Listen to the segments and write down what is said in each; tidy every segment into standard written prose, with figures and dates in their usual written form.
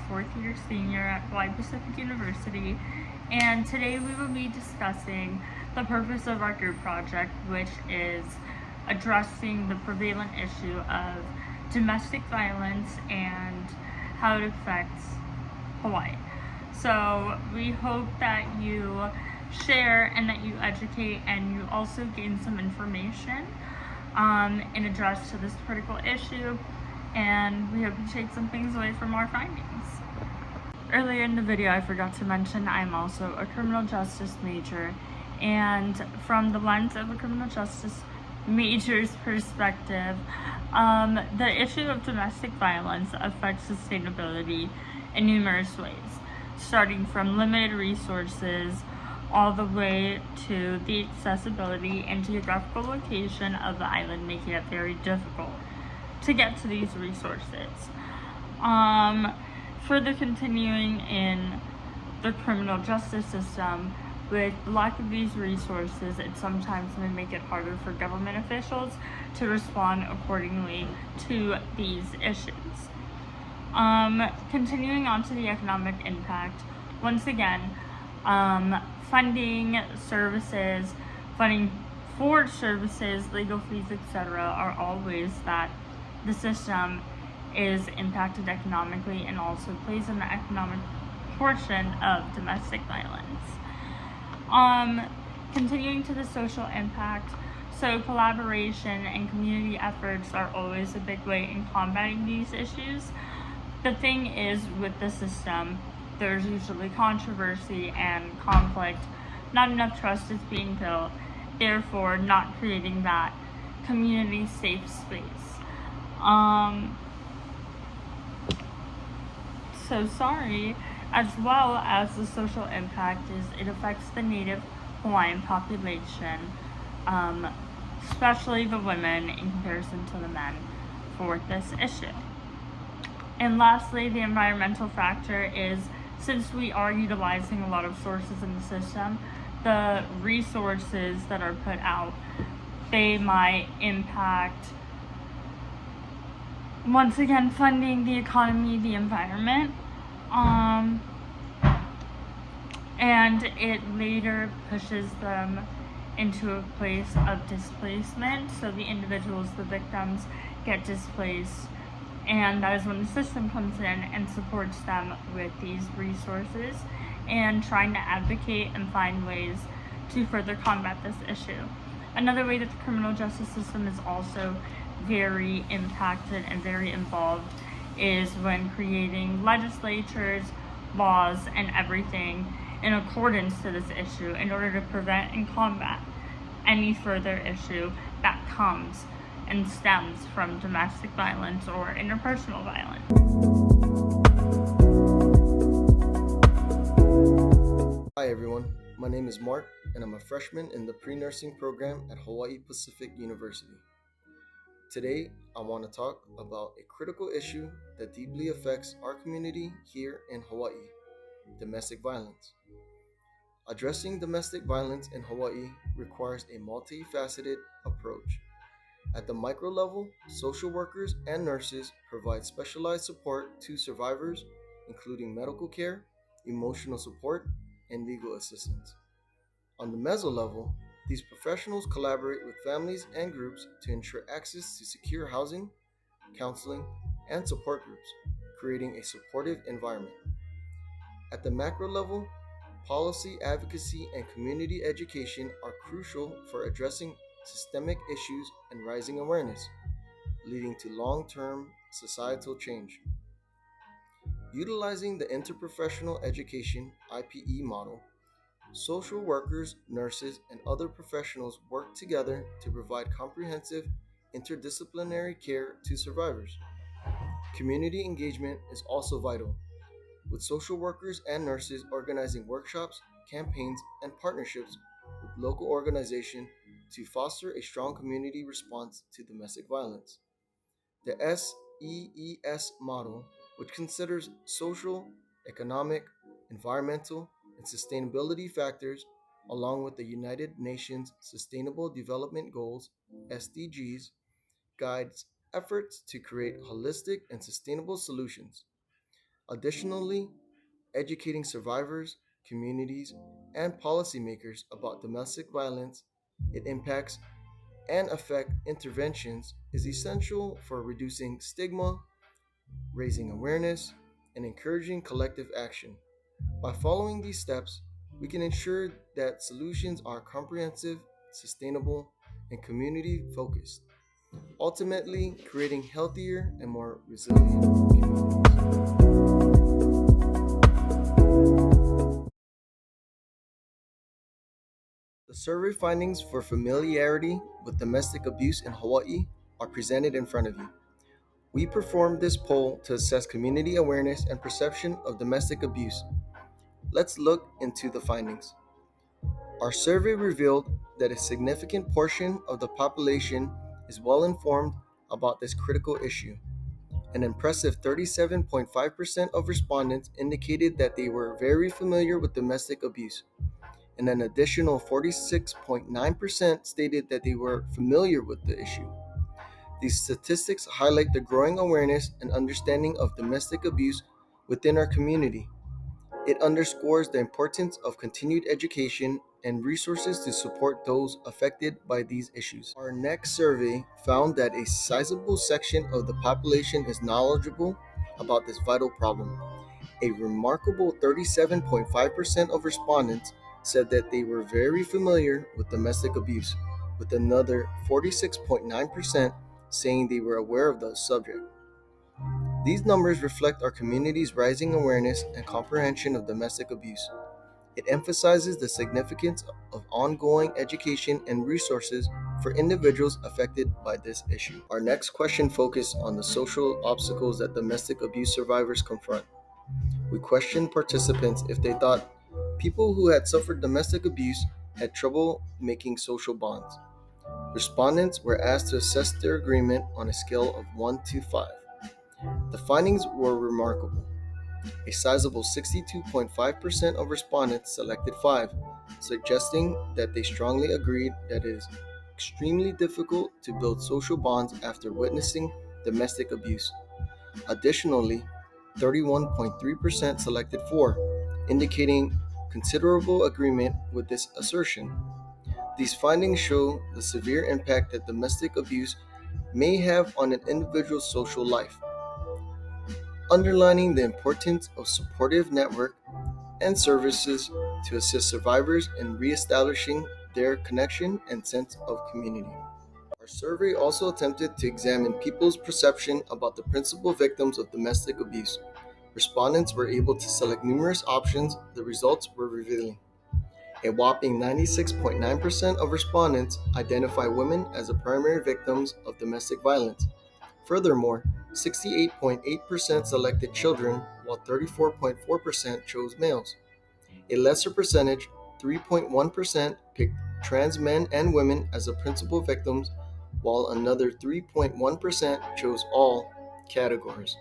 fourth year senior at Hawai'i Pacific University, and today we will be discussing the purpose of our group project, which is addressing the prevalent issue of domestic violence and how it affects Hawaii. So we hope that you share and that you educate and you also gain some information in address to this critical issue, and we hope you take some things away from our findings. Earlier in the video, I forgot to mention I'm also a criminal justice major, and from the lens of a criminal justice major's perspective, the issue of domestic violence affects sustainability in numerous ways, starting from limited resources all the way to the accessibility and geographical location of the island, making it very difficult to get to these resources. Further continuing in the criminal justice system, with lack of these resources, it sometimes may make it harder for government officials to respond accordingly to these issues. Continuing on to the economic impact, once again, funding services, funding for services, legal fees, etc., are all ways that the system is impacted economically and also plays in the economic portion of domestic violence. Continuing to the social impact, so collaboration and community efforts are always a big way in combating these issues. The thing is, with the system, there's usually controversy and conflict. Not enough trust is being built, therefore not creating that community safe space. As well as the social impact is it affects the Native Hawaiian population, especially the women in comparison to the men, for this issue. And lastly, the environmental factor is, since we are utilizing a lot of sources in the system, the resources that are put out, they might impact, once again, funding the economy, the environment, and it later pushes them into a place of displacement. So the individuals, the victims, get displaced, and that is when the system comes in and supports them with these resources and trying to advocate and find ways to further combat this issue. Another way that the criminal justice system is also very impacted and very involved is when creating legislatures, laws, and everything in accordance to this issue in order to prevent and combat any further issue that comes and stems from domestic violence or interpersonal violence. Hi everyone, my name is Mark and I'm a freshman in the pre-nursing program at Hawai'i Pacific University. Today, I want to talk about a critical issue that deeply affects our community here in Hawaii: domestic violence. Addressing domestic violence in Hawaii requires a multifaceted approach. At the micro level, social workers and nurses provide specialized support to survivors, including medical care, emotional support, and legal assistance. On the meso level, these professionals collaborate with families and groups to ensure access to secure housing, counseling, and support groups, creating a supportive environment. At the macro level, policy advocacy and community education are crucial for addressing systemic issues and raising awareness, leading to long-term societal change. Utilizing the interprofessional education IPE model, social workers, nurses, and other professionals work together to provide comprehensive interdisciplinary care to survivors. Community engagement is also vital, with social workers and nurses organizing workshops, campaigns, and partnerships with local organizations to foster a strong community response to domestic violence. The SEES model, which considers social, economic, environmental, and sustainability factors, along with the United Nations Sustainable Development Goals (SDGs), guides efforts to create holistic and sustainable solutions. Additionally, educating survivors, communities, and policymakers about domestic violence, its impacts, and effect interventions is essential for reducing stigma, raising awareness, and encouraging collective action. By following these steps, we can ensure that solutions are comprehensive, sustainable, and community focused, ultimately creating healthier and more resilient communities. The survey findings for familiarity with domestic abuse in Hawaii are presented in front of you. We performed this poll to assess community awareness and perception of domestic abuse. Let's look into the findings. Our survey revealed that a significant portion of the population is well informed about this critical issue. An impressive 37.5% of respondents indicated that they were very familiar with domestic abuse, and an additional 46.9% stated that they were familiar with the issue. These statistics highlight the growing awareness and understanding of domestic abuse within our community. It underscores the importance of continued education and resources to support those affected by these issues. Our next survey found that a sizable section of the population is knowledgeable about this vital problem. A remarkable 37.5% of respondents said that they were very familiar with domestic abuse, with another 46.9% saying they were aware of the subject. These numbers reflect our community's rising awareness and comprehension of domestic abuse. It emphasizes the significance of ongoing education and resources for individuals affected by this issue. Our next question focused on the social obstacles that domestic abuse survivors confront. We questioned participants if they thought people who had suffered domestic abuse had trouble making social bonds. Respondents were asked to assess their agreement on a scale of 1 to 5. The findings were remarkable. A sizable 62.5% of respondents selected 5, suggesting that they strongly agreed that it is extremely difficult to build social bonds after witnessing domestic abuse. Additionally, 31.3% selected 4, indicating considerable agreement with this assertion. These findings show the severe impact that domestic abuse may have on an individual's social life, underlining the importance of supportive network and services to assist survivors in reestablishing their connection and sense of community. Our survey also attempted to examine people's perception about the principal victims of domestic abuse. Respondents were able to select numerous options. The results were revealing. A whopping 96.9% of respondents identify women as the primary victims of domestic violence. Furthermore, 68.8% selected children, while 34.4% chose males. A lesser percentage, 3.1%, picked trans men and women as the principal victims, while another 3.1% chose all categories.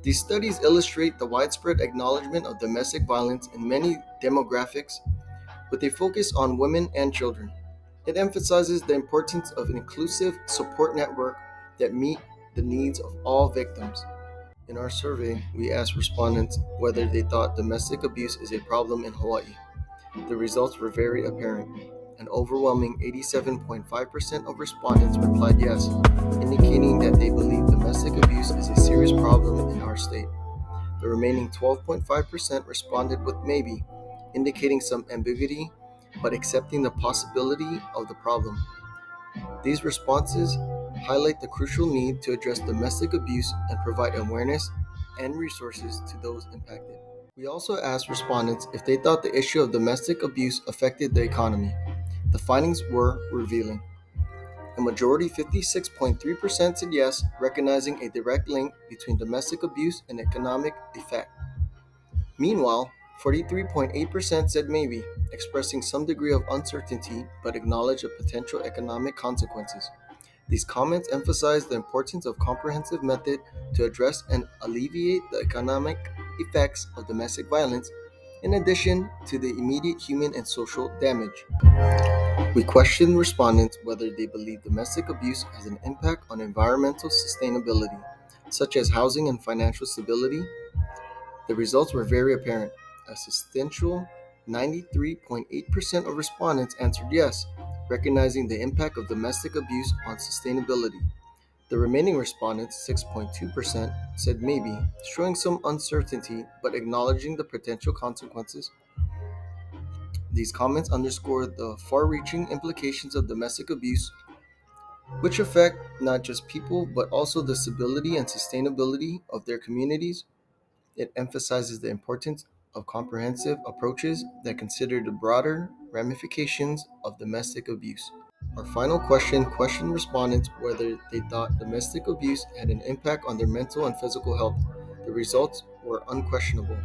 These studies illustrate the widespread acknowledgement of domestic violence in many demographics, with a focus on women and children. It emphasizes the importance of an inclusive support network that meet the needs of all victims. In our survey, we asked respondents whether they thought domestic abuse is a problem in Hawaii. The results were very apparent. An overwhelming 87.5% of respondents replied yes, indicating that they believe domestic abuse is a serious problem in our state. The remaining 12.5% responded with maybe, indicating some ambiguity but accepting the possibility of the problem. These responses highlight the crucial need to address domestic abuse and provide awareness and resources to those impacted. We also asked respondents if they thought the issue of domestic abuse affected the economy. The findings were revealing. A majority, 56.3%, said yes, recognizing a direct link between domestic abuse and economic effect. Meanwhile, 43.8% said maybe, expressing some degree of uncertainty but acknowledged the potential economic consequences. These comments emphasize the importance of comprehensive method to address and alleviate the economic effects of domestic violence, in addition to the immediate human and social damage. We questioned respondents whether they believe domestic abuse has an impact on environmental sustainability, such as housing and financial stability. The results were very apparent. A substantial 93.8% of respondents answered yes, recognizing the impact of domestic abuse on sustainability. The remaining respondents, 6.2%, said maybe, showing some uncertainty but acknowledging the potential consequences. These comments underscore the far reaching implications of domestic abuse, which affect not just people but also the stability and sustainability of their communities. It emphasizes the importance of comprehensive approaches that consider the broader ramifications of domestic abuse. Our final question questioned respondents whether they thought domestic abuse had an impact on their mental and physical health. The results were unquestionable,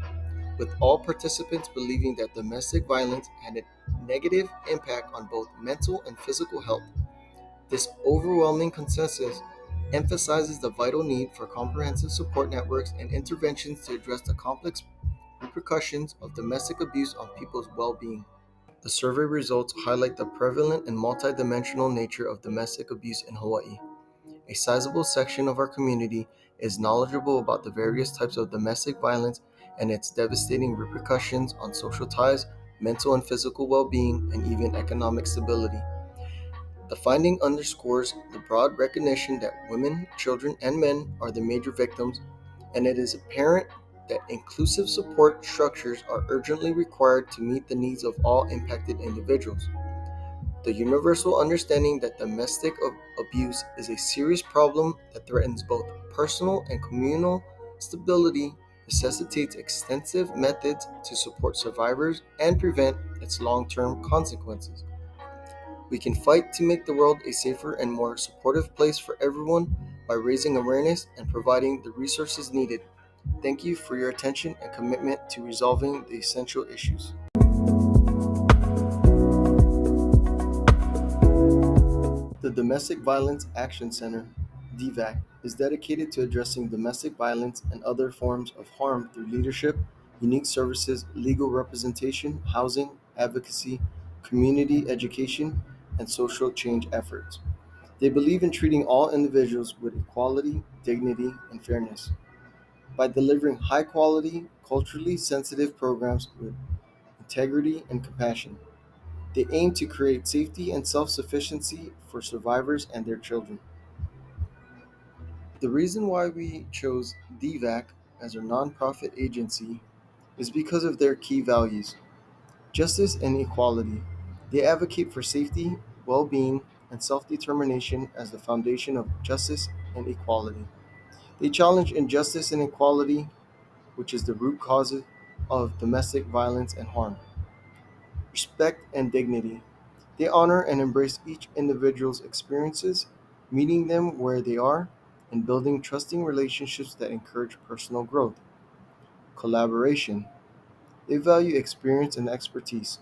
with all participants believing that domestic violence had a negative impact on both mental and physical health. This overwhelming consensus emphasizes the vital need for comprehensive support networks and interventions to address the complex repercussions of domestic abuse on people's well being. The survey results highlight the prevalent and multidimensional nature of domestic abuse in Hawaii. A sizable section of our community is knowledgeable about the various types of domestic violence and its devastating repercussions on social ties, mental and physical well being, and even economic stability. The finding underscores the broad recognition that women, children, and men are the major victims, and it is apparent that inclusive support structures are urgently required to meet the needs of all impacted individuals. The universal understanding that domestic abuse is a serious problem that threatens both personal and communal stability necessitates extensive methods to support survivors and prevent its long term consequences. We can fight to make the world a safer and more supportive place for everyone by raising awareness and providing the resources needed. Thank you for your attention and commitment to resolving the essential issues. The Domestic Violence Action Center, DVAC, is dedicated to addressing domestic violence and other forms of harm through leadership, unique services, legal representation, housing, advocacy, community education, and social change efforts. They believe in treating all individuals with equality, dignity, and fairness. By delivering high quality, culturally sensitive programs with integrity and compassion, they aim to create safety and self sufficiency for survivors and their children. The reason why we chose DVAC as our nonprofit agency is because of their key values: justice and equality. They advocate for safety, well being, and self determination as the foundation of justice and equality. They challenge injustice and inequality, which is the root cause of domestic violence and harm. Respect and dignity. They honor and embrace each individual's experiences, meeting them where they are, and building trusting relationships that encourage personal growth. Collaboration. They value experience and expertise,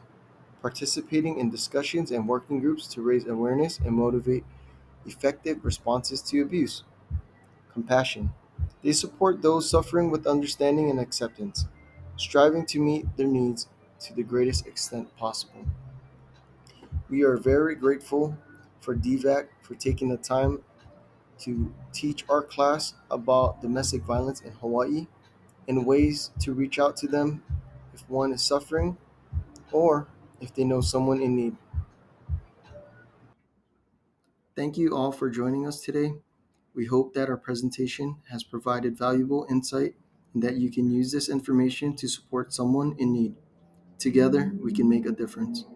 participating in discussions and working groups to raise awareness and motivate effective responses to abuse. Compassion. They support those suffering with understanding and acceptance, striving to meet their needs to the greatest extent possible. We are very grateful for DVAC for taking the time to teach our class about domestic violence in Hawaii and ways to reach out to them if one is suffering or if they know someone in need. Thank you all for joining us today. We hope that our presentation has provided valuable insight and that you can use this information to support someone in need. Together, we can make a difference.